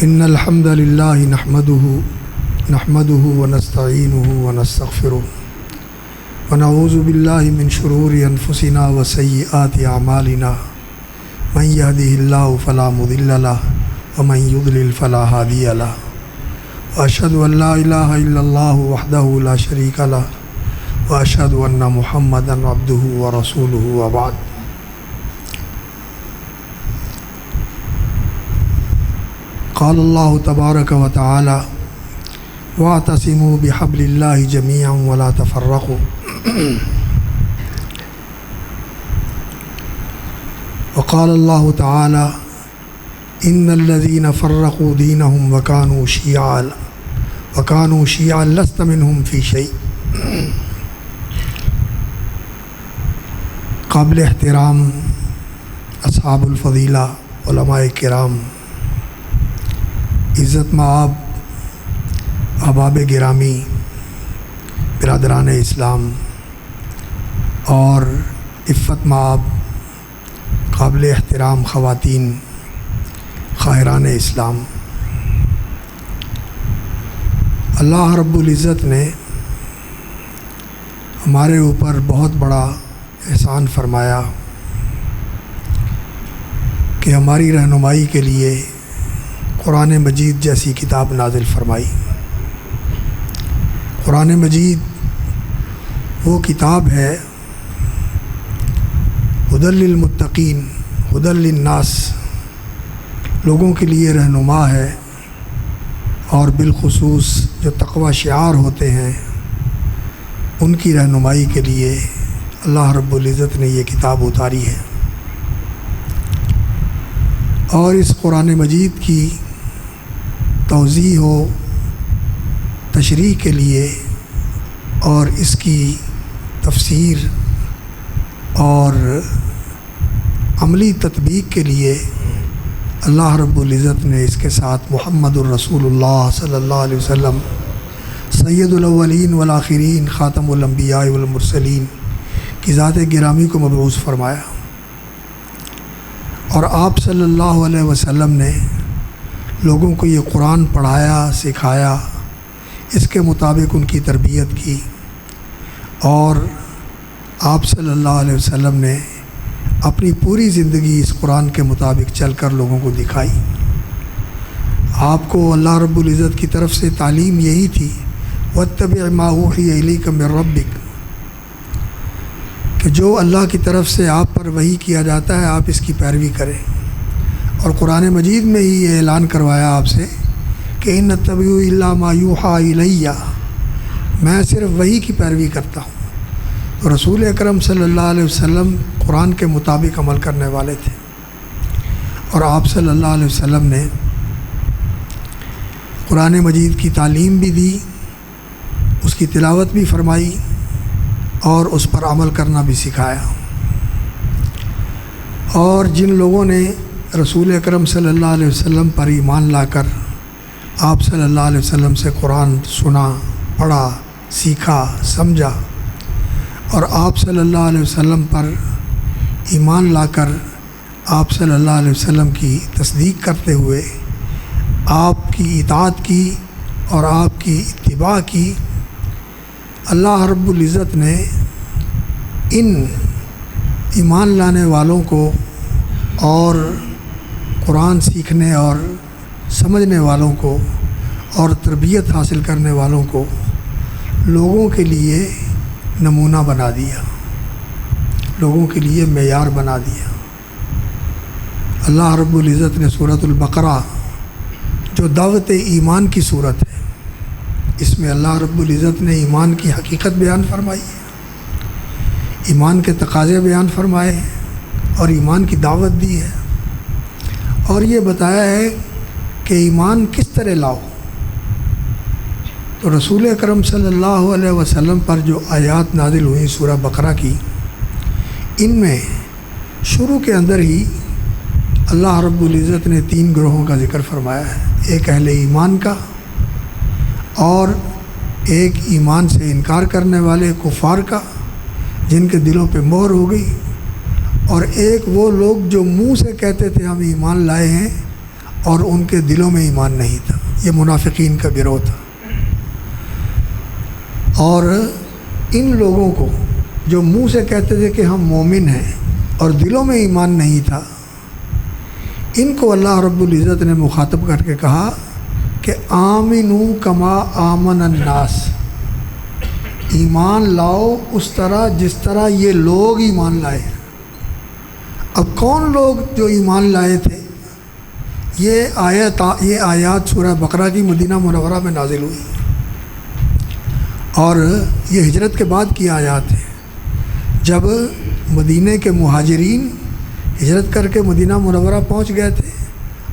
ان الحمد للہ نحمده ونستعینه ونستغفره ونعوذ باللہ من شرور انفسنا وسیئات اعمالنا من يهده اللہ فلا مضل له ومن يضلل فلا هادی له واشهد ان لا الہ الا اللہ وحدہ لا شریک له واشهد ان محمدا عبدہ ورسولہ وبعد۔ قال اللہ تبارک و تعالی واعتصموا بحبل اللہ جميعا ولا تفرقوا وقال اللہ تعالی ان الذین فرقوا دینهم وكانوا شیعا لست منهم فی شیء۔ قابل احترام اصحاب الفضیلہ علماء کرام، عزت مآب احباب گرامی، برادران اسلام اور عفت مآب قابل احترام خواتین خاہران اسلام، اللہ رب العزت نے ہمارے اوپر بہت بڑا احسان فرمایا کہ ہماری رہنمائی کے لیے قرآن مجید جیسی کتاب نازل فرمائی۔ قرآن مجید وہ کتاب ہے ھدی للمتقین، ھدی للناس، لوگوں کے لیے رہنما ہے، اور بالخصوص جو تقوی شعار ہوتے ہیں ان کی رہنمائی کے لیے اللہ رب العزت نے یہ کتاب اتاری ہے۔ اور اس قرآن مجید کی توضیح و تشریح کے لیے اور اس کی تفسیر اور عملی تطبیق کے لیے اللہ رب العزت نے اس کے ساتھ محمد الرسول اللہ صلی اللہ علیہ وسلم سید الاولین والآخرین خاتم الانبیاء والمرسلین کی ذات گرامی کو مبعوث فرمایا، اور آپ صلی اللہ علیہ وسلم نے لوگوں کو یہ قرآن پڑھایا، سکھایا، اس کے مطابق ان کی تربیت کی، اور آپ صلی اللہ علیہ وسلم نے اپنی پوری زندگی اس قرآن کے مطابق چل کر لوگوں کو دکھائی۔ آپ کو اللہ رب العزت کی طرف سے تعلیم یہی تھی وَاتَّبِعْ مَا أُوحِيَ إِلَيْكَ مِن رَبِّكَ، کہ جو اللہ کی طرف سے آپ پر وحی کیا جاتا ہے آپ اس کی پیروی کریں، اور قرآن مجید میں ہی یہ اعلان کروایا آپ سے کہ اِنَّ أَتَّبِعُ إِلَّا مَا يُوحَىٰ إِلَيَّ، میں صرف وحی کی پیروی کرتا ہوں۔ تو رسول اکرم صلی اللہ علیہ وسلم قرآن کے مطابق عمل کرنے والے تھے، اور آپ صلی اللہ علیہ وسلم نے قرآن مجید کی تعلیم بھی دی، اس کی تلاوت بھی فرمائی، اور اس پر عمل کرنا بھی سکھایا۔ اور جن لوگوں نے رسول اکرم صلی اللہ علیہ وسلم پر ایمان لا کر آپ صلی اللہ علیہ وسلم سے قرآن سنا، پڑھا، سیکھا، سمجھا، اور آپ صلی اللہ علیہ وسلم پر ایمان لا کر آپ صلی اللہ علیہ وسلم کی تصدیق کرتے ہوئے آپ کی اطاعت کی اور آپ کی اتباع کی، اللہ رب العزت نے ان ایمان لانے والوں کو اور قرآن سیکھنے اور سمجھنے والوں کو اور تربیت حاصل کرنے والوں کو لوگوں کے لیے نمونہ بنا دیا، لوگوں کے لیے معیار بنا دیا۔ اللہ رب العزت نے سورۃ البقرہ جو دعوت ایمان کی صورت ہے، اس میں اللہ رب العزت نے ایمان کی حقیقت بیان فرمائی ہے، ایمان کے تقاضے بیان فرمائے اور ایمان کی دعوت دی ہے، اور یہ بتایا ہے کہ ایمان کس طرح لاؤ۔ تو رسول اکرم صلی اللہ علیہ وسلم پر جو آیات نازل ہوئیں سورہ بقرہ کی، ان میں شروع کے اندر ہی اللہ رب العزت نے 3 گروہوں کا ذکر فرمایا ہے، ایک اہل ایمان کا، اور ایک ایمان سے انکار کرنے والے کفار کا جن کے دلوں پہ مہر ہو گئی، اور ایک وہ لوگ جو منہ سے کہتے تھے ہم ایمان لائے ہیں اور ان کے دلوں میں ایمان نہیں تھا۔ یہ منافقین کا گروہ تھا۔ اور ان لوگوں کو جو منہ سے کہتے تھے کہ ہم مومن ہیں اور دلوں میں ایمان نہیں تھا، ان کو اللہ رب العزت نے مخاطب کر کے کہا کہ آمنو کما آمن الناس، ایمان لاؤ اس طرح جس طرح یہ لوگ ایمان لائے۔ اب کون لوگ جو ایمان لائے تھے؟ یہ آیات سورہ بقرہ کی مدینہ منورہ میں نازل ہوئی، اور یہ ہجرت کے بعد کی آیات ہیں، جب مدینہ کے مہاجرین ہجرت کر کے مدینہ منورہ پہنچ گئے تھے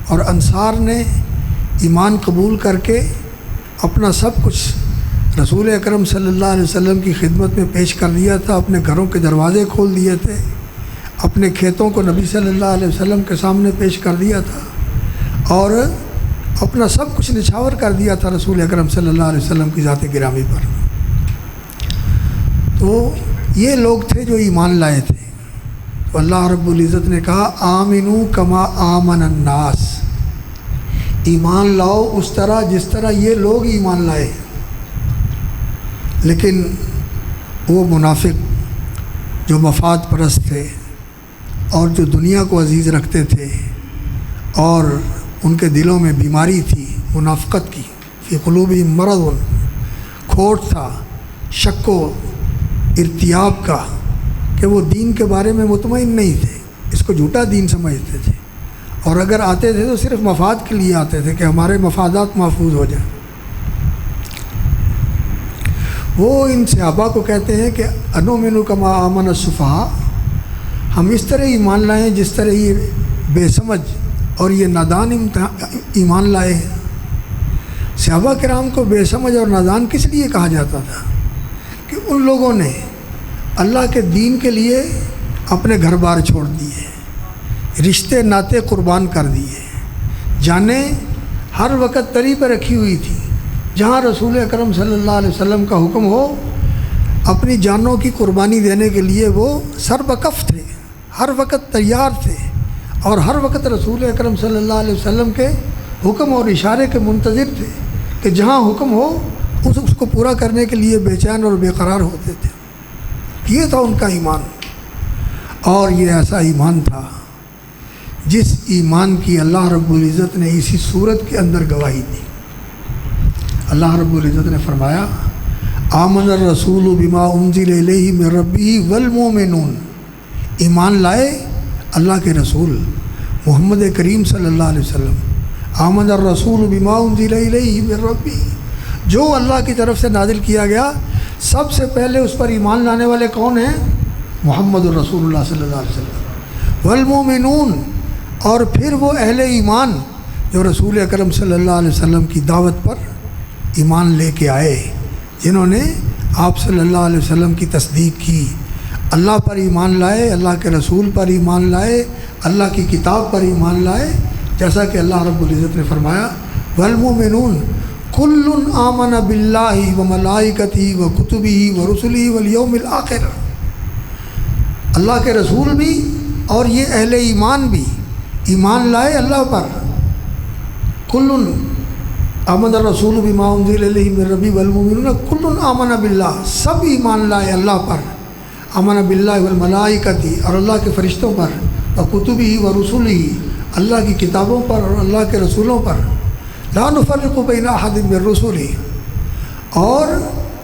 اور انصار نے ایمان قبول کر کے اپنا سب کچھ رسول اکرم صلی اللہ علیہ وسلم کی خدمت میں پیش کر دیا تھا، اپنے گھروں کے دروازے کھول دیے تھے، اپنے کھیتوں کو نبی صلی اللہ علیہ وسلم کے سامنے پیش کر دیا تھا، اور اپنا سب کچھ نچھاور کر دیا تھا رسول اکرم صلی اللہ علیہ وسلم کی ذات گرامی پر۔ تو یہ لوگ تھے جو ایمان لائے تھے۔ تو اللہ رب العزت نے کہا آمنو کما آمن الناس، ایمان لاؤ اس طرح جس طرح یہ لوگ ایمان لائے۔ لیکن وہ منافق جو مفاد پرست تھے اور جو دنیا کو عزیز رکھتے تھے اور ان کے دلوں میں بیماری تھی منافقت کی، فی قلوبہم مرض، کھوٹ تھا، شک و ارتیاب کا، کہ وہ دین کے بارے میں مطمئن نہیں تھے، اس کو جھوٹا دین سمجھتے تھے، اور اگر آتے تھے تو صرف مفاد کے لیے آتے تھے کہ ہمارے مفادات محفوظ ہو جائیں۔ وہ ان صحابہ کو کہتے ہیں کہ انؤمن کما آمن السفہاء، ہم اس طرح ایمان لائیں جس طرح یہ بے سمجھ اور یہ نادان ایمان لائے ہیں۔ صحابہ کرام کو بے سمجھ اور نادان کس لیے کہا جاتا تھا؟ کہ ان لوگوں نے اللہ کے دین کے لیے اپنے گھر بار چھوڑ دیے، رشتے ناطے قربان کر دیے، جانیں ہر وقت تری پہ رکھی ہوئی تھی، جہاں رسول اکرم صلی اللہ علیہ وسلم کا حکم ہو اپنی جانوں کی قربانی دینے کے لیے وہ سر بکف تھے، ہر وقت تیار تھے، اور ہر وقت رسول اکرم صلی اللہ علیہ وسلم کے حکم اور اشارے کے منتظر تھے کہ جہاں حکم ہو اس کو پورا کرنے کے لیے بے چین اور بے قرار ہوتے تھے۔ یہ تھا ان کا ایمان، اور یہ ایسا ایمان تھا جس ایمان کی اللہ رب العزت نے اسی صورت کے اندر گواہی دی۔ اللہ رب العزت نے فرمایا آمن الرسول بما انزل الیہ من ربہ والمؤمنون، ایمان لائے اللہ کے رسول محمد کریم صلی اللہ علیہ وسلم۔ آمن الرسول بما انزل الیہ من ربہ، جو اللہ کی طرف سے نازل کیا گیا سب سے پہلے اس پر ایمان لانے والے کون ہیں؟ محمد الرسول اللہ صلی اللہ علیہ وسلم۔ والمؤمنون، اور پھر وہ اہل ایمان جو رسول اکرم صلی اللہ علیہ وسلم کی دعوت پر ایمان لے کے آئے، جنہوں نے آپ صلی اللہ علیہ وسلم کی تصدیق کی، اللہ پر ایمان لائے، اللہ کے رسول پر ایمان لائے، اللہ کی کتاب پر ایمان لائے، جیسا کہ اللہ رب العزت نے فرمایا والمؤمنون کل آمن باللہ وملائکتہ وکتبہ ورسلہ والیوم الآخر، اللہ کے رسول بھی اور یہ اہل ایمان بھی ایمان لائے اللہ پر۔ کل آمن الرسول بما انزل الیہ من ربہ والمؤمنون کل آمن باللہ، سب ایمان لائے اللہ پر، آمن باللہ والملائکتہ، اور اللہ کے فرشتوں پر، وکتبہ ورسلہ، اللہ کی کتابوں پر اور اللہ کے رسولوں پر، لا نفرق بین احد من رسلہ، اور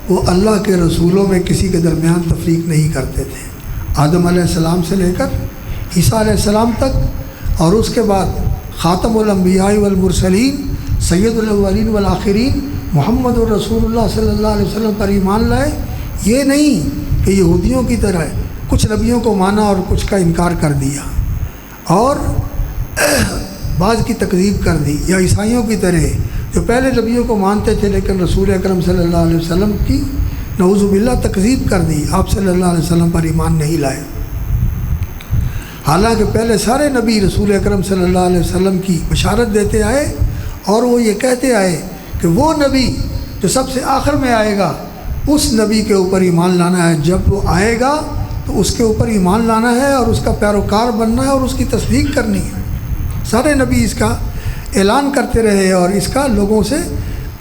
وہ اللہ کے رسولوں میں کسی کے درمیان تفریق نہیں کرتے تھے، آدم علیہ السلام سے لے کر عیسیٰ علیہ السلام تک، اور اس کے بعد خاتم الانبیاء والمرسلین سید الاولین والآخرین محمد الرسول اللہ صلی اللہ علیہ وسلم پر ایمان لائے۔ یہ نہیں کہ یہودیوں کی طرح کچھ نبیوں کو مانا اور کچھ کا انکار کر دیا اور بعض کی تکذیب کر دی، یا عیسائیوں کی طرح جو پہلے نبیوں کو مانتے تھے لیکن رسول اکرم صلی اللہ علیہ وسلم کی نعوذ باللہ تکذیب کر دی، آپ صلی اللہ علیہ وسلم پر ایمان نہیں لائے۔ حالانکہ پہلے سارے نبی رسول اکرم صلی اللہ علیہ وسلم کی بشارت دیتے آئے، اور وہ یہ کہتے آئے کہ وہ نبی جو سب سے آخر میں آئے گا اس نبی کے اوپر ایمان لانا ہے، جب وہ آئے گا تو اس کے اوپر ایمان لانا ہے اور اس کا پیروکار بننا ہے اور اس کی تصدیق کرنی ہے۔ سارے نبی اس کا اعلان کرتے رہے اور اس کا لوگوں سے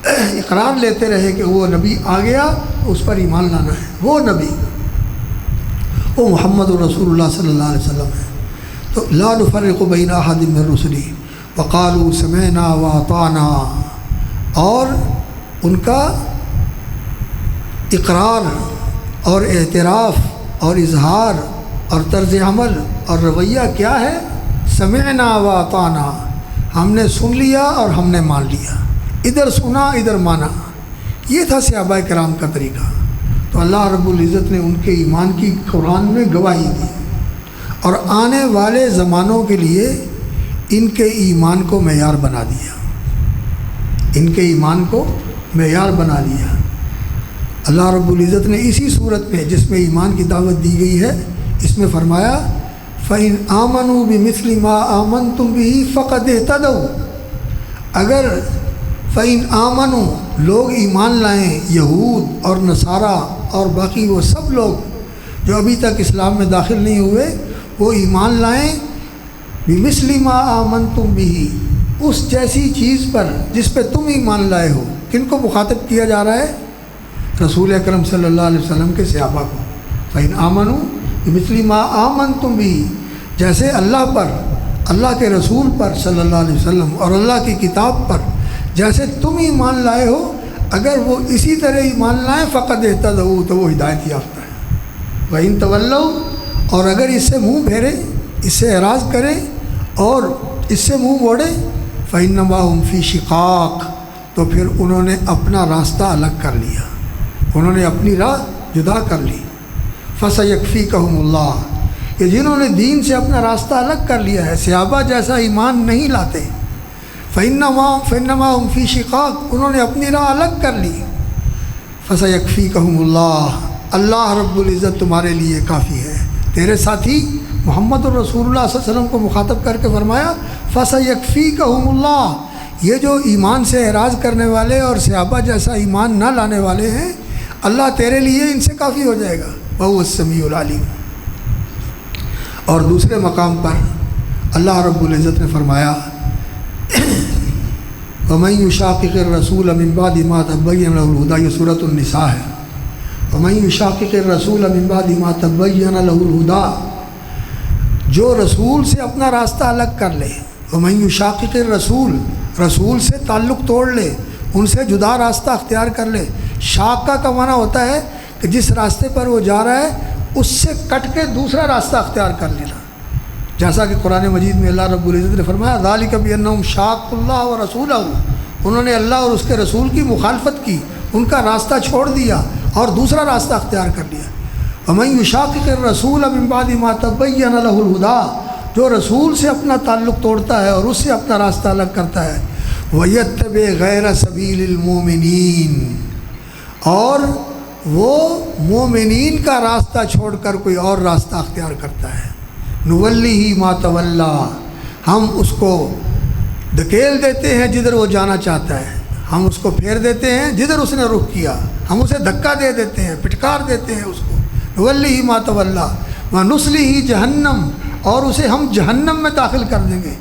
اقرار لیتے رہے کہ وہ نبی آ گیا، اس پر ایمان لانا ہے۔ وہ نبی وہ محمد رسول اللہ صلی اللہ علیہ وسلم ہے۔ تو لا نفرق بین احد من رسلی وقالوا سمعنا واطعنا، اور ان کا اقرار اور اعتراف اور اظہار اور طرز عمل اور رویہ کیا ہے؟ سمعنا واطعنا، ہم نے سن لیا اور ہم نے مان لیا، ادھر سنا ادھر مانا۔ یہ تھا صحابہ کرام کا طریقہ۔ تو اللہ رب العزت نے ان کے ایمان کی قرآن میں گواہی دی، اور آنے والے زمانوں کے لیے ان کے ایمان کو معیار بنا دیا، ان کے ایمان کو معیار بنا لیا۔ اللہ رب العزت نے اسی صورت میں جس میں ایمان کی دعوت دی گئی ہے، اس میں فرمایا فَإِنْ آمَنُوا بِمِثْلِ مَا آمَنْتُمْ بِهِ فَقَدْ اهْتَدَوْا، اگر فَإِنْ آمَنُوا لوگ ایمان لائیں، یہود اور نصارہ اور باقی وہ سب لوگ جو ابھی تک اسلام میں داخل نہیں ہوئے، وہ ایمان لائیں بِمِثْلِ مَا آمَنْتُمْ بِهِ، اس جیسی چیز پر جس پہ تم ایمان لائے ہو۔ کن کو مخاطب کیا جا رہا ہے؟ رسول اکرم صلی اللہ علیہ وسلم کے صحابہ کو۔ فَإِنْ آمَنُوا بِمِثْلِ مَا آمَنْتُمْ بِهِ، جیسے اللہ پر، اللہ کے رسول پر صلی اللہ علیہ وسلم اور اللہ کی کتاب پر جیسے تم ایمان لائے ہو، اگر وہ اسی طرح ایمان لائیں فقد اہتدوا، تو وہ ہدایت یافتہ ہے۔ وَإِن تَوَلَّوْا، اور اگر اس سے منہ پھیرے، اس سے اعراض کریں اور اس سے منہ موڑے، فَإِنَّمَا هُمْ فِي شِقَاقٍ، تو پھر انہوں نے اپنا راستہ الگ کر لیا، انہوں نے اپنی راہ جدا کر لی۔ فَسَيَكْفِيكَهُمُ اللَّهُ، کہ جنہوں نے دین سے اپنا راستہ الگ کر لیا ہے، صحابہ جیسا ایمان نہیں لاتے، فَإِنَّمَا هُمْ فِي شِقَاقٍ، انہوں نے اپنی راہ الگ کر لی۔ فَسَيَكْفِيكَهُمُ اللَّهُ، اللہ رب العزت تمہارے لیے کافی ہے۔ تیرے ساتھی محمد الرسول اللہ صلی اللہ علیہ وسلم کو مخاطب کر کے فرمایا فَسَيَكْفِيكَهُمُ اللَّهُ، یہ جو ایمان سے اعراض کرنے والے اور صحابہ جیسا ایمان نہ لانے والے ہیں، اللہ تیرے لیے ان سے کافی ہو جائے گا، وَهُوَ السَّمِيعُ الْعَلِيمُ۔ اور دوسرے مقام پر اللہ رب العزت نے فرمایا وَمَن يُشَاقِقِ الرَّسُولَ مِن بَعْدِ مَا تَبَيَّنَ لَهُ الْهُدَىٰ، یہ سورۃ النساء ہے۔ وَمَن يُشَاقِقِ الرَّسُولَ مِن بَعْدِ مَا تَبَيَّنَ لَهُ الْهُدَىٰ، جو رسول سے اپنا راستہ الگ کر لے، وَمَن يُشَاقِقِ الرَّسُولَ، رسول سے تعلق توڑ لے، ان سے جدا راستہ اختیار کر لے۔ شاقہ کا معنی ہوتا ہے کہ جس راستے پر وہ جا رہا ہے اس سے کٹ کے دوسرا راستہ اختیار کر لینا، جیسا کہ قرآن مجید میں اللہ رب العزت نے فرمایا ذَلِكَ بِأَنَّهُمْ شَاقُّوا اللَّهَ وَرَسُولَهُ، انہوں نے اللہ اور اس کے رسول کی مخالفت کی، ان کا راستہ چھوڑ دیا اور دوسرا راستہ اختیار کر لیا۔ وَمَن يُشَاقِقِ الرَّسُولَ مِن بَعْدِ مَا تَبَيَّنَ لَهُ الْهُدَىٰ، جو رسول سے اپنا تعلق توڑتا ہے اور اس سے اپنا راستہ الگ کرتا ہے، وَيَتَّبِعْ غَيْرَ سَبِيلِ الْمُؤْمِنِينَ، اور وہ مومنین کا راستہ چھوڑ کر کوئی اور راستہ اختیار کرتا ہے، نُوَلِّهِ مَا تَوَلَّىٰ، ہم اس کو دھکیل دیتے ہیں جدھر وہ جانا چاہتا ہے، ہم اس کو پھیر دیتے ہیں جدھر اس نے رخ کیا، ہم اسے دھکا دے دیتے ہیں، پھٹکار دیتے ہیں اس کو، نُوَلِّهِ مَا تَوَلَّىٰ وَنُصْلِهِ جَهَنَّمَ، اور اسے ہم جہنم میں داخل کر دیں گے۔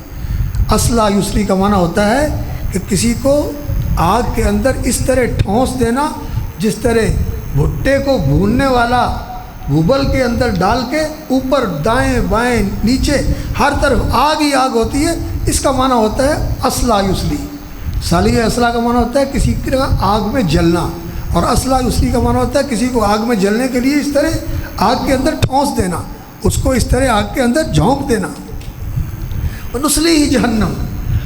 اصلا یسلی کا معنی ہوتا ہے کہ کسی کو آگ کے اندر اس طرح ٹھونس دینا جس طرح بھٹے کو بھوننے والا بھوبل کے اندر ڈال کے اوپر دائیں بائیں نیچے ہر طرف آگ ہی آگ ہوتی ہے، اس کا معنی ہوتا ہے اصلا یسلی۔ سالیہ اصلا کا معنی ہوتا ہے کسی کی آگ میں جلنا، اور اصلا یسلی کا معنی ہوتا ہے کسی کو آگ میں جلنے کے لیے اس طرح آگ کے اندر ٹھونس دینا، اس کو اس طرح آگ کے اندر جھونک دینا۔ نسلی جہنم،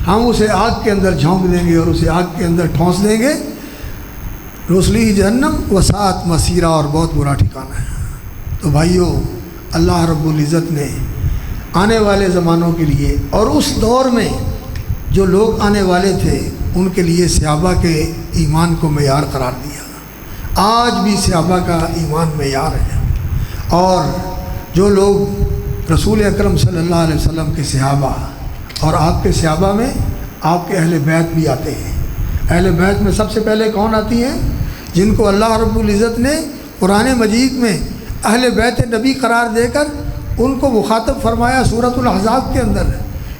ہم اسے آگ کے اندر جھونک دیں گے اور اسے آگ کے اندر ٹھونس دیں گے۔ نسلی جہنم وسعت مسیرہ، اور بہت برا ٹھکانہ ہے۔ تو بھائیو، اللہ رب العزت نے آنے والے زمانوں کے لیے اور اس دور میں جو لوگ آنے والے تھے ان کے لیے صحابہ کے ایمان کو معیار قرار دیا۔ آج بھی صحابہ کا ایمان معیار ہے، اور جو لوگ رسول اکرم صلی اللہ علیہ وسلم کے صحابہ اور آپ کے صحابہ میں آپ کے اہل بیت بھی آتے ہیں۔ اہل بیت میں سب سے پہلے کون آتی ہیں؟ جن کو اللہ رب العزت نے قرآن مجید میں اہل بیت نبی قرار دے کر ان کو مخاطب فرمایا سورۃ الاحزاب کے اندر،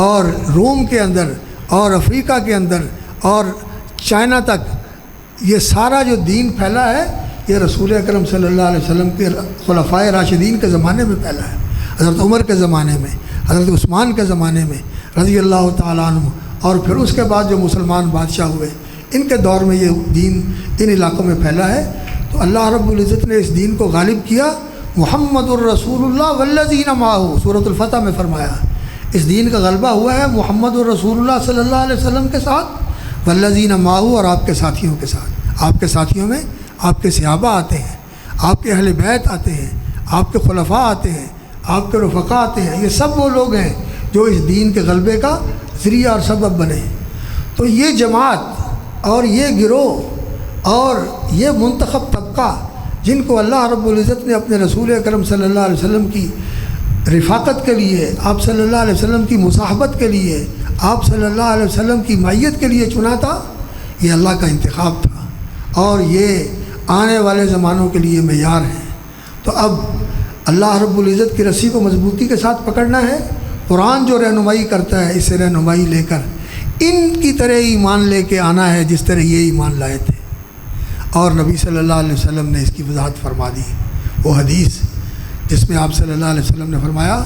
اور روم کے اندر اور افریقہ کے اندر اور چائنا تک یہ سارا جو دین پھیلا ہے یہ رسول اکرم صلی اللہ علیہ وسلم کے خلفائے راشدین کے زمانے میں پھیلا ہے، حضرت عمر کے زمانے میں، حضرت عثمان کے زمانے میں رضی اللہ تعالیٰ عنہ، اور پھر اس کے بعد جو مسلمان بادشاہ ہوئے ان کے دور میں یہ دین ان علاقوں میں پھیلا ہے۔ تو اللہ رب العزت نے اس دین کو غالب کیا۔ محمد الرسول اللہ والذین معہ، سورۃ الفتح میں فرمایا اس دین کا غلبہ ہوا ہے محمد الرسول اللہ صلی اللہ علیہ وسلم کے ساتھ، والذین معہ، اور آپ کے ساتھیوں کے ساتھ۔ آپ کے ساتھیوں میں آپ کے صحابہ آتے ہیں، آپ کے اہل بیت آتے ہیں، آپ کے خلفاء آتے ہیں، آپ کے رفقاء آتے ہیں، یہ سب وہ لوگ ہیں جو اس دین کے غلبے کا ذریعہ اور سبب بنے۔ تو یہ جماعت اور یہ گروہ اور یہ منتخب طبقہ جن کو اللہ رب العزت نے اپنے رسول اکرم صلی اللہ علیہ وسلم کی رفاقت کے لیے، آپ صلی اللہ علیہ وسلم کی مصاحبت کے لیے، آپ صلی اللہ علیہ وسلم کی معیت کے لیے چنا تھا، یہ اللہ کا انتخاب تھا اور یہ آنے والے زمانوں کے لیے معیار ہے۔ تو اب اللہ رب العزت کی رسی کو مضبوطی کے ساتھ پکڑنا ہے۔ قرآن جو رہنمائی کرتا ہے اس سے رہنمائی لے کر ان کی طرح ایمان لے کے آنا ہے جس طرح یہ ایمان لائے تھے، اور نبی صلی اللہ علیہ وسلم نے اس کی وضاحت فرما دی۔ وہ حدیث جس میں آپ صلی اللہ علیہ وسلم نے فرمایا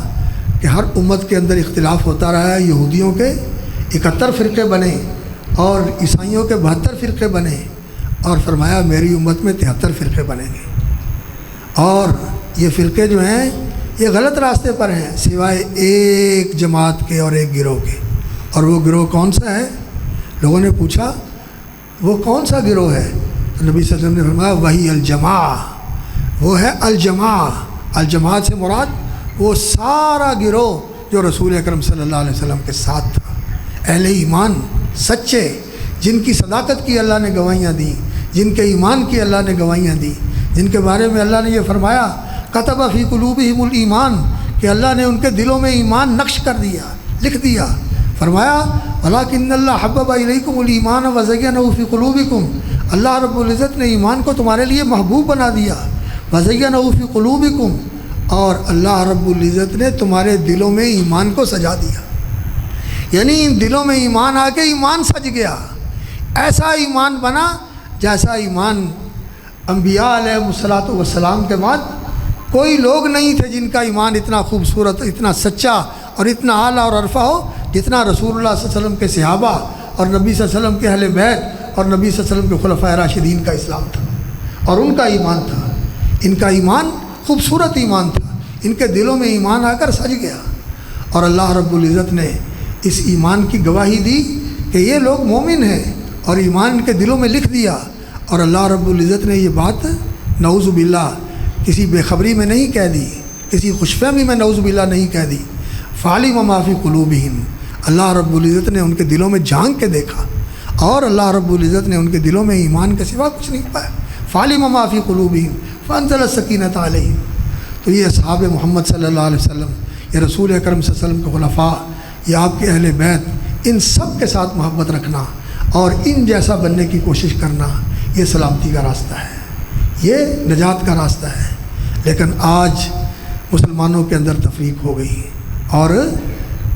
کہ ہر امت کے اندر اختلاف ہوتا رہا ہے، یہودیوں کے 71 فرقے بنے اور عیسائیوں کے 72 فرقے بنے، اور فرمایا میری امت میں 73 فرقے بنیں گے، اور یہ فرقے جو ہیں یہ غلط راستے پر ہیں سوائے ایک جماعت کے اور ایک گروہ کے۔ اور وہ گروہ کون سا ہے؟ لوگوں نے پوچھا وہ کون سا گروہ ہے؟ تو نبی صلی اللہ علیہ وسلم نے فرمایا وہی الجماع، وہ ہے الجماع۔ الجماعت سے مراد وہ سارا گروہ جو رسول اکرم صلی اللہ علیہ وسلم کے ساتھ تھا، اہل ایمان سچے، جن کی صداقت کی اللہ نے گواہیاں دی، جن کے ایمان کی اللہ نے گواہیاں دی، جن کے بارے میں اللہ نے یہ فرمایا کتب فی قلوبہم الایمان، کہ اللہ نے ان کے دلوں میں ایمان نقش کر دیا، لکھ دیا۔ فرمایا ولکن اللہ حبب الیکم الایمان وزینہ فی قلوبکم، اللہ رب العزت نے ایمان کو تمہارے لیے محبوب بنا دیا، وزینہ فی قلوبکم، اور اللہ رب العزت نے تمہارے دلوں میں ایمان کو سجا دیا، یعنی ان دلوں میں ایمان آ کے ایمان سج گیا، ایسا ایمان بنا جیسا ایمان انبیاء علیہ الصلوۃ والسلام کے بعد کوئی لوگ نہیں تھے جن کا ایمان اتنا خوبصورت، اتنا سچا اور اتنا اعلیٰ اور عرفہ ہو جتنا رسول اللہ صلی اللہ علیہ وسلم کے صحابہ اور نبی صلی اللہ علیہ وسلم کے اہل بیت اور نبی صلی اللہ علیہ وسلم کے خلفائے راشدین کا اسلام تھا اور ان کا ایمان تھا۔ ان کا ایمان خوبصورت ایمان تھا، ان کے دلوں میں ایمان آ کر سج گیا، اور اللہ رب العزت نے اس ایمان کی گواہی دی کہ یہ لوگ مومن ہیں، اور ایمان ان کے دلوں میں لکھ دیا۔ اور اللہ رب العزت نے یہ بات نعوذ باللہ کسی بے خبری میں نہیں کہہ دی، کسی خوش فہمی میں نعوذ باللہ نہیں کہہ دی۔ فعلم ما فی قلوبہم، اللہ رب العزت نے ان کے دلوں میں جھانک کے دیکھا، اور اللہ رب العزت نے ان کے دلوں میں ایمان کے سوا کچھ نہیں پایا۔ فعلم ما فی قلوبہم فانزل السکینۃ علیہم۔ تو یہ اصحاب محمد صلی اللہ علیہ وسلم، یہ رسول اکرم صلی اللہ علیہ وسلم کے خلفاء، یہ آپ کے اہل بیت، ان سب کے ساتھ محبت رکھنا اور ان جیسا بننے کی کوشش کرنا، یہ سلامتی کا راستہ ہے، یہ نجات کا راستہ ہے۔ لیکن آج مسلمانوں کے اندر تفریق ہو گئی، اور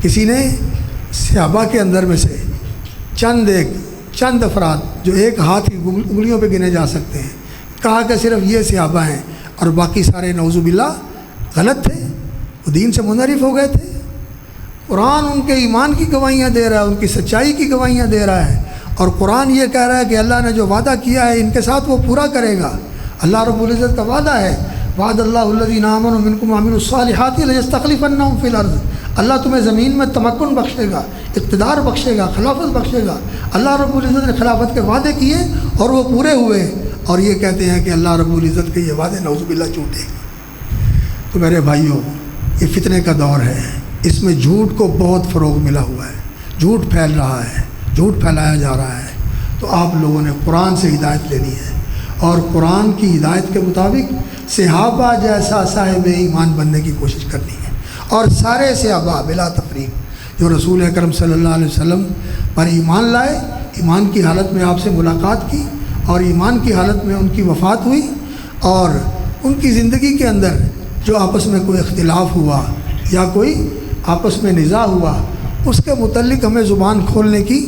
کسی نے صحابہ کے اندر میں سے چند افراد جو ایک ہاتھ کی انگلیوں پہ گنے جا سکتے ہیں، کہا کہ صرف یہ صحابہ ہیں اور باقی سارے نعوذ باللہ غلط تھے، وہ دین سے منحرف ہو گئے تھے۔ قرآن ان کے ایمان کی گواہیاں دے رہا ہے، ان کی سچائی کی گواہیاں دے رہا ہے، اور قرآن یہ کہہ رہا ہے کہ اللہ نے جو وعدہ کیا ہے ان کے ساتھ وہ پورا کرے گا۔ اللہ رب العزت کا وعدہ ہے، وعد اللہ الذین آمنوا منکم وعملوا الصالحات لیستخلفنہم فی الارض، اللہ تمہیں زمین میں تمکن بخشے گا، اقتدار بخشے گا، خلافت بخشے گا۔ اللہ رب العزت نے خلافت کے وعدے کیے اور وہ پورے ہوئے، اور یہ کہتے ہیں کہ اللہ رب العزت کے یہ وعدے نعوذ باللہ جھوٹے ہیں۔ تو میرے بھائیوں، یہ فتنے کا دور ہے، اس میں جھوٹ کو بہت فروغ ملا ہوا ہے، جھوٹ پھیل رہا ہے، جھوٹ پھیلایا جا رہا ہے۔ تو آپ لوگوں نے قرآن سے ہدایت لینی ہے، اور قرآن کی ہدایت کے مطابق صحابہ جیسا صاحب ایمان بننے کی کوشش کرنی ہے، اور سارے صحابہ بلا تفریق جو رسول اکرم صلی اللہ علیہ وسلم پر ایمان لائے، ایمان کی حالت میں آپ سے ملاقات کی، اور ایمان کی حالت میں ان کی وفات ہوئی، اور ان کی زندگی کے اندر جو آپس میں کوئی اختلاف ہوا یا کوئی آپس میں نزاع ہوا، اس کے متعلق ہمیں زبان کھولنے کی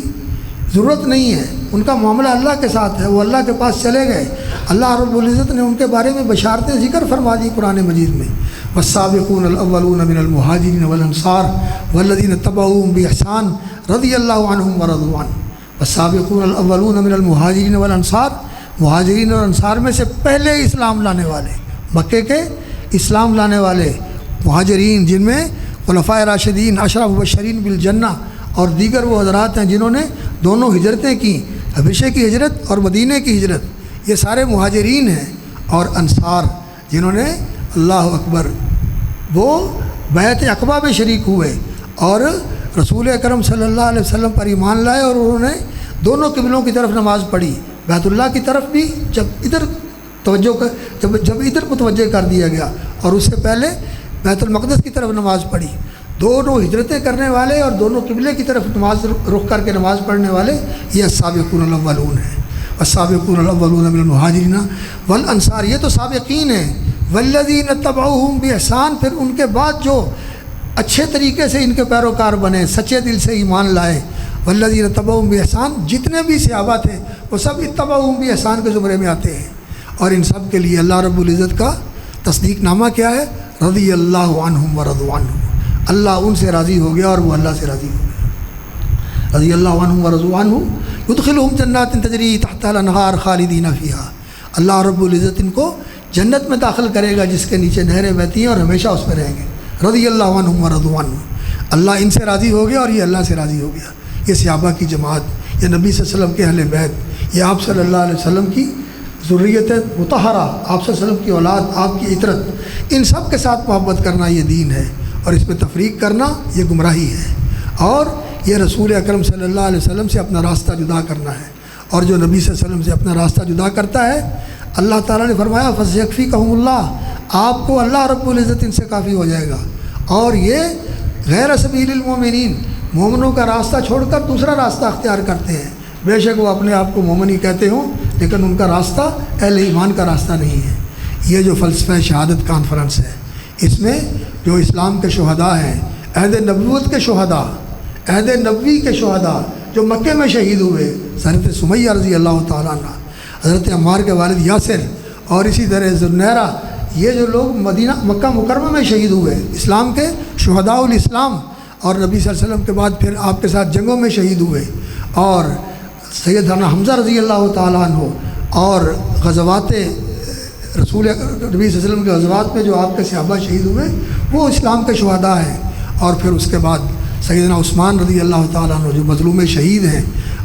ضرورت نہیں ہے. ان کا معاملہ اللہ کے ساتھ ہے، وہ اللہ کے پاس چلے گئے. اللہ رب العزت نے ان کے بارے میں بشارتیں ذکر فرما دی قرآن مجید میں. والسابقون الاولون من المہاجرین والانصار والذین اتبعوہم بإحسان رضی اللہ عنہم ورضوا عنہ. والسابقون الاولون من المہاجرین والانصار، مہاجرین اور انصار میں سے پہلے اسلام لانے والے، مکے کے اسلام لانے والے مہاجرین، جن میں خلفائے راشدین، عشرہ مبشرین بالجنہ اور دیگر وہ حضرات ہیں جنہوں نے دونوں ہجرتیں کی، حبشے کی ہجرت اور مدینے کی ہجرت. یہ سارے مہاجرین ہیں. اور انصار جنہوں نے اللہ اکبر وہ بیعت عقبہ میں شریک ہوئے اور رسول اکرم صلی اللہ علیہ وسلم پر ایمان لائے، اور انہوں نے دونوں قبلوں کی طرف نماز پڑھی. بیت اللہ کی طرف بھی جب ادھر متوجہ کر دیا گیا، اور اس سے پہلے بیت المقدس کی طرف نماز پڑھی. دونوں ہجرتیں کرنے والے اور دونوں قبلے کی طرف نماز رخ کر کے نماز پڑھنے والے یہ السابقون الاولون ہیں. والسابقون الاولون من المہاجرین والانصار، یہ تو سابقین ہیں. والذین اتبعوہم بإحسان، پھر ان کے بعد جو اچھے طریقے سے ان کے پیروکار بنے، سچے دل سے ایمان لائے. والذین اتبعوہم بإحسان، جتنے بھی صحابہ تھے وہ سب اتبعوہم بإحسان کے زمرے میں آتے ہیں. اور ان سب کے لیے اللہ رب العزت کا تصدیق نامہ کیا ہے؟ رضی اللہ عنہم ورضوا عنہ. اللہ ان سے راضی ہو گیا اور وہ اللہ سے راضی ہو گیا. رضی اللہ عنہم ورضوا عنہ یدخلہم جنات تجری تحتہا الانہار خالدین فیہا. اللہ رب العزت ان کو جنت میں داخل کرے گا جس کے نیچے نہریں بہتی ہیں اور ہمیشہ اس میں رہیں گے. رضی اللہ عنہم ورضوا عنہ. اللہ ان سے راضی ہو گیا اور یہ اللہ سے راضی ہو گیا. یہ صحابہ کی جماعت، یہ نبی صلی اللہ علیہ وسلم کے اہل بیت، یہ آپ صلی اللہ علیہ وسلم کی ذریت مطہرہ، آپ صلی اللہ علیہ وسلم کی اولاد، آپ کی عطرت، ان سب کے ساتھ محبت کرنا یہ دین ہے، اور اس میں تفریق کرنا یہ گمراہی ہے. اور یہ رسول اکرم صلی اللہ علیہ وسلم سے اپنا راستہ جدا کرنا ہے. اور جو نبی صلی اللہ علیہ وسلم سے اپنا راستہ جدا کرتا ہے، اللہ تعالیٰ نے فرمایا فَسَيَكْفِيكَهُمُ اللَّهُ، آپ کو اللہ رب العزت ان سے کافی ہو جائے گا. اور یہ غیر سبیل المومنین، مومنوں کا راستہ چھوڑ کر دوسرا راستہ اختیار کرتے ہیں. بے شک وہ اپنے آپ کو مومن ہی کہتے ہوں، لیکن ان کا راستہ اہل ایمان کا راستہ نہیں ہے. یہ جو فلسفہ شہادت کانفرنس ہے، اس میں جو اسلام کے شہداء ہیں، عہد نبوت کے شہداء، عہد نبوی کے شہداء جو مکے میں شہید ہوئے، حضرت سمیہ رضی اللہ تعالیٰ عنہ، حضرت عمار کے والد یاسر، اور اسی طرح ذوالنیرہ، یہ جو لوگ مکہ مکرمہ میں شہید ہوئے، اسلام کے شہداء الاسلام، اور نبی صلی اللہ علیہ وسلم کے بعد پھر آپ کے ساتھ جنگوں میں شہید ہوئے، اور سیدنا حمزہ رضی اللہ تعالیٰ عنہ، اور غزوات رسول نبی صلی اللہ علیہ وسلم کے غزوات میں جو آپ کے صحابہ شہید ہوئے وہ اسلام کے شہداء ہیں. اور پھر اس کے بعد سیدنا عثمان رضی اللہ تعالیٰ عنہ جو مظلوم شہید ہیں،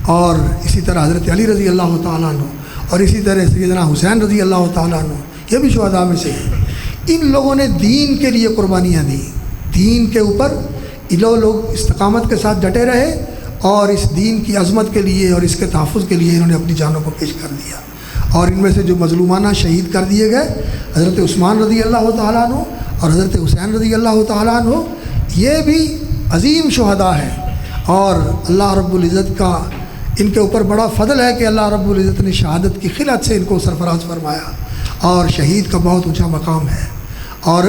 اور اسی طرح حضرت علی رضی اللہ تعالیٰ عنہ، اور اسی طرح سیدنا حسین رضی اللہ تعالیٰ عنہ، یہ بھی شہداء میں سے ہیں. ان لوگوں نے دین کے لیے قربانیاں دیں، دین کے اوپر لوگ استقامت کے ساتھ ڈٹے رہے، اور اس دین کی عظمت کے لیے اور اس کے تحفظ کے لیے انہوں نے اپنی جانوں کو پیش کر دیا. اور ان میں سے جو مظلومانہ شہید کر دیے گئے، حضرت عثمان رضی اللہ تعالیٰ عنہ اور حضرت حسین رضی اللہ تعالیٰ عنہ، یہ بھی عظیم شہداء ہیں. اور اللہ رب العزت کا ان کے اوپر بڑا فضل ہے کہ اللہ رب العزت نے شہادت کی خلعت سے ان کو سرفراز فرمایا، اور شہید کا بہت اونچا مقام ہے. اور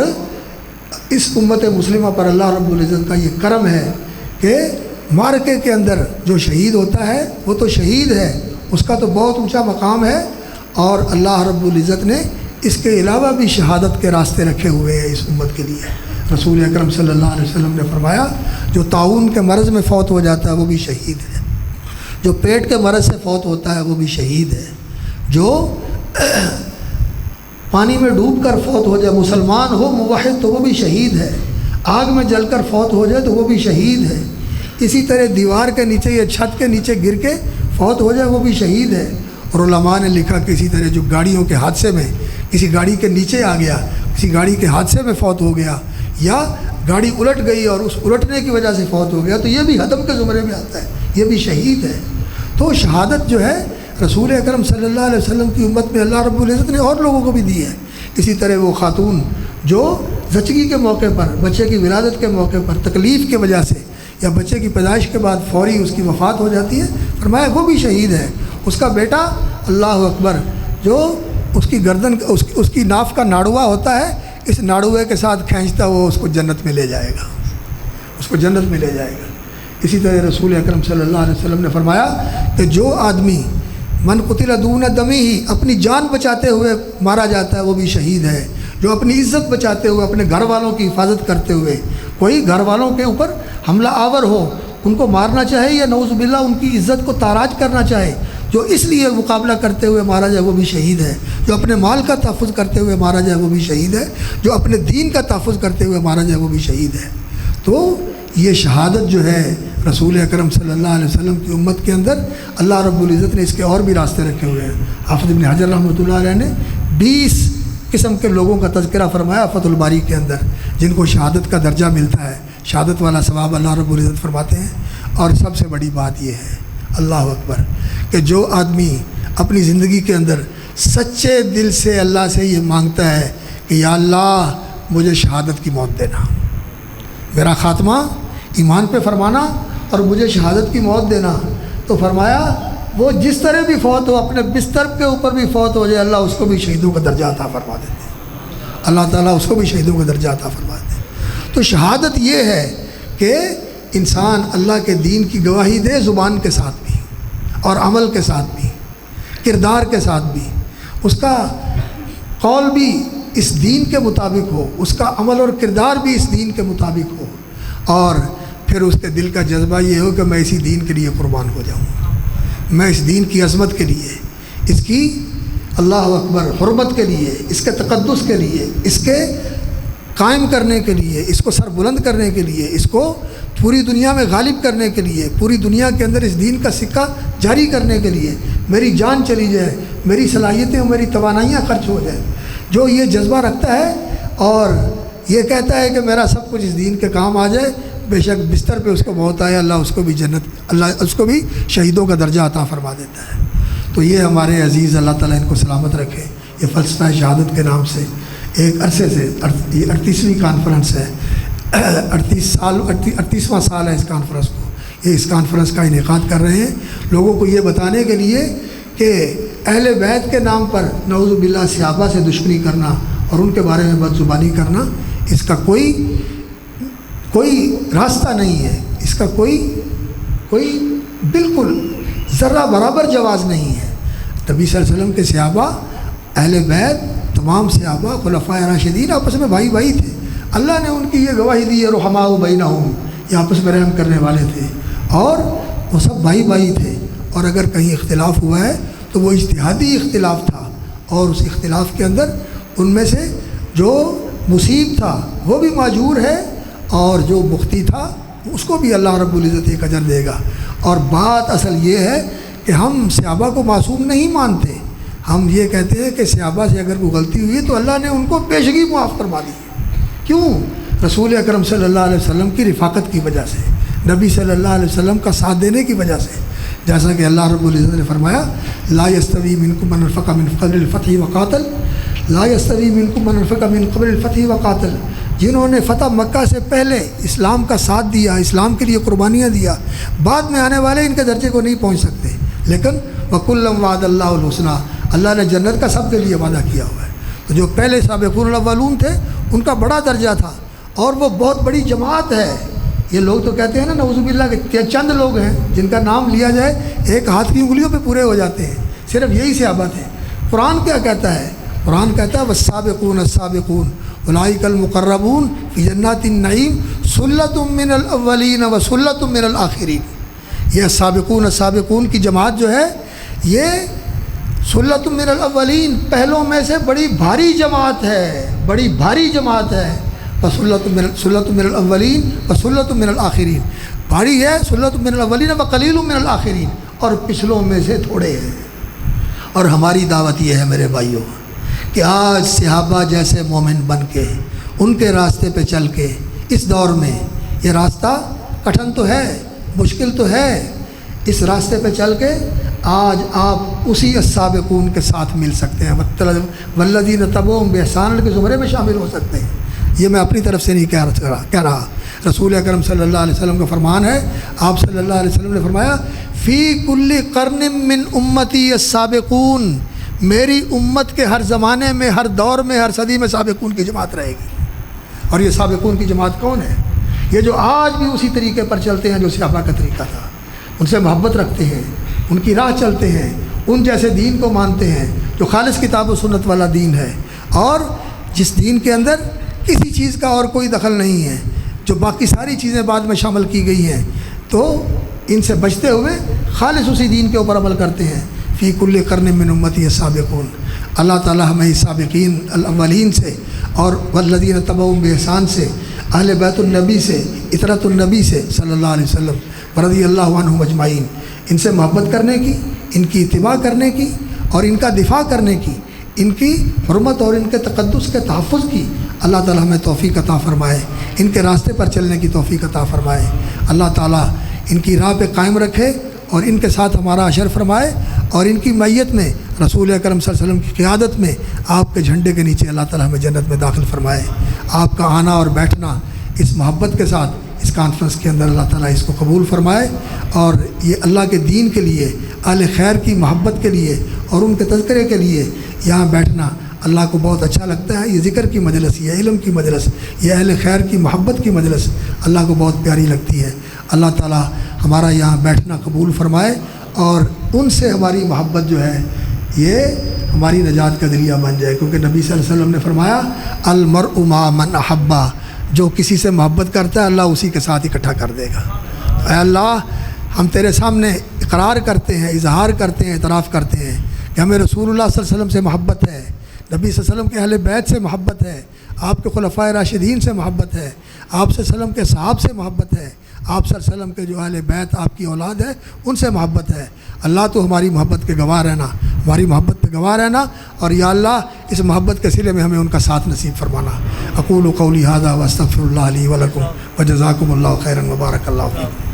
اس امت مسلمہ پر اللہ رب العزت کا یہ کرم ہے کہ معرکے کے اندر جو شہید ہوتا ہے وہ تو شہید ہے، اس کا تو بہت اونچا مقام ہے. اور اللہ رب العزت نے اس کے علاوہ بھی شہادت کے راستے رکھے ہوئے ہیں اس امت کے لیے. رسول اکرم صلی اللہ علیہ وسلم نے فرمایا جو طاعون کے مرض میں فوت ہو جاتا ہے وہ بھی شہید ہے، جو پیٹ کے مرض سے فوت ہوتا ہے وہ بھی شہید ہے، جو پانی میں ڈوب کر فوت ہو جائے، مسلمان ہو موحد، تو وہ بھی شہید ہے. آگ میں جل کر فوت ہو جائے تو وہ بھی شہید ہے. اسی طرح دیوار کے نیچے یا چھت کے نیچے گر کے فوت ہو جائے وہ بھی شہید ہے. اور علماء نے لکھا کہ اسی طرح جو گاڑیوں کے حادثے میں کسی گاڑی کے نیچے آ گیا، کسی گاڑی کے حادثے میں فوت ہو گیا، یا گاڑی الٹ گئی اور اس الٹنے کی وجہ سے فوت ہو گیا، تو یہ بھی حتم کے زمرے میں آتا ہے، یہ بھی شہید ہے. تو شہادت جو ہے رسول اکرم صلی اللہ علیہ وسلم کی امت میں اللہ رب العزت نے اور لوگوں کو بھی دی ہے. اسی طرح وہ خاتون جو زچگی کے موقع پر، بچے کی ولادت کے موقع پر تکلیف کی وجہ سے یا بچے کی پیدائش کے بعد فوری اس کی وفات ہو جاتی ہے، فرمایا وہ بھی شہید ہے. اس کا بیٹا اللہ اکبر جو اس کی گردن اس کی ناف کا ناڑوا ہوتا ہے، اس ناڑوے کے ساتھ کھینچتا وہ اس کو جنت میں لے جائے گا، اس کو جنت میں لے جائے گا. اسی طرح رسول اکرم صلی اللہ علیہ وسلم نے فرمایا کہ جو آدمی من قتل دون دمی ہی اپنی جان بچاتے ہوئے مارا جاتا ہے وہ بھی شہید ہے، جو اپنی عزت بچاتے ہوئے اپنے گھر والوں کی حفاظت کرتے ہوئے کوئی گھر والوں کے اوپر حملہ آور ہو ان کو مارنا چاہے یا نعوذ باللہ ان کی عزت کو تاراج کرنا چاہے، جو اس لیے مقابلہ کرتے ہوئے مارا جائے وہ بھی شہید ہے، جو اپنے مال کا تحفظ کرتے ہوئے مارا جائے وہ بھی شہید ہے، جو اپنے دین کا تحفظ کرتے ہوئے مارا جائے وہ بھی شہید ہے۔ تو یہ شہادت جو ہے رسول اکرم صلی اللہ علیہ وسلم کی امت کے اندر اللہ رب العزت نے اس کے اور بھی راستے رکھے ہوئے ہیں۔ حافظ ابن حجر رحمۃ اللہ علیہ نے 20 قسم کے لوگوں کا تذکرہ فرمایا فتح الباری کے اندر، جن کو شہادت کا درجہ ملتا ہے، شہادت والا ثواب اللہ رب العزت فرماتے ہیں۔ اور سب سے بڑی بات یہ ہے، اللہ اکبر، کہ جو آدمی اپنی زندگی کے اندر سچے دل سے اللہ سے یہ مانگتا ہے کہ یا اللہ مجھے شہادت کی موت دینا، میرا خاتمہ ایمان پہ فرمانا اور مجھے شہادت کی موت دینا، تو فرمایا وہ جس طرح بھی فوت ہو، اپنے بستر کے اوپر بھی فوت ہو جائے، اللہ اس کو بھی شہیدوں کا درجہ عطا فرما دیتے ہیں، اللہ تعالیٰ اس کو بھی شہیدوں کا درجہ عطا فرما دیتے ہیں۔ تو شہادت یہ ہے کہ انسان اللہ کے دین کی گواہی دے، زبان کے ساتھ بھی اور عمل کے ساتھ بھی، کردار کے ساتھ بھی، اس کا قول بھی اس دین کے مطابق ہو، اس کا عمل اور کردار بھی اس دین کے مطابق ہو، اور پھر اس کے دل کا جذبہ یہ ہو کہ میں اسی دین کے لیے قربان ہو جاؤں، میں اس دین کی عظمت کے لیے، اس کی اللہ اکبر حرمت کے لیے، اس کے تقدس کے لیے، اس کے قائم کرنے کے لیے، اس کو سر بلند کرنے کے لیے، اس کو پوری دنیا میں غالب کرنے کے لیے، پوری دنیا کے اندر اس دین کا سکہ جاری کرنے کے لیے میری جان چلی جائے، میری صلاحیتیں اور میری توانائیاں خرچ ہو جائیں۔ جو یہ جذبہ رکھتا ہے اور یہ کہتا ہے کہ میرا سب کچھ اس دین کے کام آ جائے، بے شک بستر پہ اس کو موت آئے، اللہ اس کو بھی جنت، اللہ اس کو بھی شہیدوں کا درجہ عطا فرما دیتا ہے۔ تو یہ ہمارے عزیز اللہ تعالیٰ ان کو سلامت رکھے، یہ فلسفہ شہادت کے نام سے ایک عرصے سے، یہ 38ویں کانفرنس ہے، 38واں سال ہے اس کانفرنس کو، یہ اس کانفرنس کا انعقاد کر رہے ہیں لوگوں کو یہ بتانے کے لیے کہ اہل بیت کے نام پر نعوذ باللہ صحابہ سے دشمنی کرنا اور ان کے بارے میں بد زبانی کرنا، اس کا کوئی راستہ نہیں ہے، اس کا کوئی بالکل ذرہ برابر جواز نہیں ہے۔ نبی صلی اللہ علیہ وسلم کے صحابہ، اہل بیت، تمام صحابہ خلفائے راشدین آپس میں بھائی بھائی تھے، اللہ نے ان کی یہ گواہی دی ہے رحماء بینہم، یہ آپس میں رحم کرنے والے تھے اور وہ سب بھائی بھائی تھے، اور اگر کہیں اختلاف ہوا ہے تو وہ اجتہادی اختلاف تھا، اور اس اختلاف کے اندر ان میں سے جو مصیب تھا وہ بھی معجور ہے اور جو مختی تھا اس کو بھی اللہ رب العزت ایک اجر دے گا۔ اور بات اصل یہ ہے کہ ہم صحابہ کو معصوم نہیں مانتے، ہم یہ کہتے ہیں کہ صحابہ سے اگر کوئی غلطی ہوئی ہے تو اللہ نے ان کو پیشگی معاف فرما دی ہے۔ کیوں؟ رسول اکرم صلی اللہ علیہ وسلم کی رفاقت کی وجہ سے، نبی صلی اللہ علیہ وسلم کا ساتھ دینے کی وجہ سے، جیسا کہ اللہ رب العزت نے فرمایا لا یستوی منکم من انفق من قبل الفتح وقاتل، لا یستوی منکم من انفق من قبل الفتح وقاتل، جنہوں نے فتح مکہ سے پہلے اسلام کا ساتھ دیا، اسلام کے لیے قربانیاں دیا، بعد میں آنے والے ان کے درجے کو نہیں پہنچ سکتے، لیکن وَكُلًّا وَعَدَ اللَّهُ الْحُسْنَىٰ، اللہ نے جنت کا سب کے لیے وعدہ کیا ہوا ہے۔ تو جو پہلے سابقون الاولون تھے ان کا بڑا درجہ تھا، اور وہ بہت بڑی جماعت ہے۔ یہ لوگ تو کہتے ہیں نا نعوذ باللہ کہ چند لوگ ہیں جن کا نام لیا جائے ایک ہاتھ کی انگلیوں پہ پورے ہو جاتے ہیں، صرف یہی صحابہ تھے۔ قرآن کیا کہتا ہے؟ قرآن کہتا ہے والسابقون السابقون اولئک المقربون فی جنات النعیم ثلۃ من الاولین وثلۃ من الآخرین۔ یہ السابقون السابقون کی جماعت جو ہے یہ ثلۃ من الاولین، پہلوں میں سے بڑی بھاری جماعت ہے، بڑی بھاری جماعت ہے، وثلۃ من الاولین وثلۃ من الآخرین، بھاری ہے ثلۃ من الاولین وقلیل من الآخرین، اور پچھلوں میں سے تھوڑے ہیں۔ اور ہماری دعوت یہ ہے میرے بھائیوں کہ آج صحابہ جیسے مومن بن کے ان کے راستے پہ چل کے، اس دور میں یہ راستہ کٹھن تو ہے، مشکل تو ہے، اس راستے پہ چل کے آج آپ اسی السابقون کے ساتھ مل سکتے ہیں، والذین تبعوہم بإحسان کے زمرے میں شامل ہو سکتے ہیں۔ یہ میں اپنی طرف سے نہیں کہہ رہا، رسول اکرم صلی اللہ علیہ وسلم کا فرمان ہے۔ آپ صلی اللہ علیہ وسلم نے فرمایا فی کل قرن من امتی السابقون، میری امت کے ہر زمانے میں، ہر دور میں، ہر صدی میں سابقون کی جماعت رہے گی۔ اور یہ سابقون کی جماعت کون ہے؟ یہ جو آج بھی اسی طریقے پر چلتے ہیں جو صحابہ کا طریقہ تھا، ان سے محبت رکھتے ہیں، ان کی راہ چلتے ہیں، ان جیسے دین کو مانتے ہیں جو خالص کتاب و سنت والا دین ہے، اور جس دین کے اندر کسی چیز کا اور کوئی دخل نہیں ہے، جو باقی ساری چیزیں بعد میں شامل کی گئی ہیں، تو ان سے بچتے ہوئے خالص اسی دین کے اوپر عمل کرتے ہیں۔ فی کل قرن من امتی سابقون، اللہ تعالی ہمیں سابقین الاولین سے اور والذین تبعوا بإحسان سے، اہل بیت النبی سے، اطرۃ النبی سے صلی اللہ علیہ وسلم رضی اللہ عنہم اجمعین، ان سے محبت کرنے کی، ان کی اتباع کرنے کی اور ان کا دفاع کرنے کی، ان کی حرمت اور ان کے تقدس کے تحفظ کی اللہ تعالی ہمیں توفیق عطا فرمائے، ان کے راستے پر چلنے کی توفیق عطا فرمائے۔ اللہ تعالی ان کی راہ پہ قائم رکھے اور ان کے ساتھ ہمارا حشر فرمائے، اور ان کی میت میں رسول اکرم صلی اللہ علیہ وسلم کی قیادت میں آپ کے جھنڈے کے نیچے اللہ تعالی ہمیں جنت میں داخل فرمائے۔ آپ کا آنا اور بیٹھنا اس محبت کے ساتھ اس کانفرنس کے اندر اللہ تعالیٰ اس کو قبول فرمائے، اور یہ اللہ کے دین کے لیے، اہل خیر کی محبت کے لیے اور ان کے تذکرے کے لیے یہاں بیٹھنا اللہ کو بہت اچھا لگتا ہے۔ یہ ذکر کی مجلس، یہ علم کی مجلس، یہ اہل خیر کی محبت کی مجلس اللہ کو بہت پیاری لگتی ہے۔ اللہ تعالیٰ ہمارا یہاں بیٹھنا قبول فرمائے، اور ان سے ہماری محبت جو ہے یہ ہماری نجات کا ذریعہ بن جائے، کیونکہ نبی صلی اللہ علیہ وسلم نے فرمایا المرء مع من احبہ، جو کسی سے محبت کرتا ہے اللہ اسی کے ساتھ اکٹھا کر دے گا۔ اے اللہ، ہم تیرے سامنے اقرار کرتے ہیں، اظہار کرتے ہیں، اعتراف کرتے ہیں کہ ہمیں رسول اللہ صلی اللہ علیہ وسلم سے محبت ہے، نبی صلی اللہ علیہ وسلم کے اہل بیت سے محبت ہے، آپ کے خلفائے راشدین سے محبت ہے، آپ صلی اللہ علیہ وسلم کے صحاب سے محبت ہے، آپ صلی اللہ علیہ وسلم کے جو اہل بیت آپ کی اولاد ہے ان سے محبت ہے۔ اللہ تو ہماری محبت کے گواہ رہنا، ہماری محبت پہ گواہ رہنا، اور یا اللہ اس محبت کے صلے میں ہمیں ان کا ساتھ نصیب فرمانا۔ اقول قولی ھذا واستغفر اللہ لی ولکم وجزاکم اللہ خیرا وبارک اللہ فیکم۔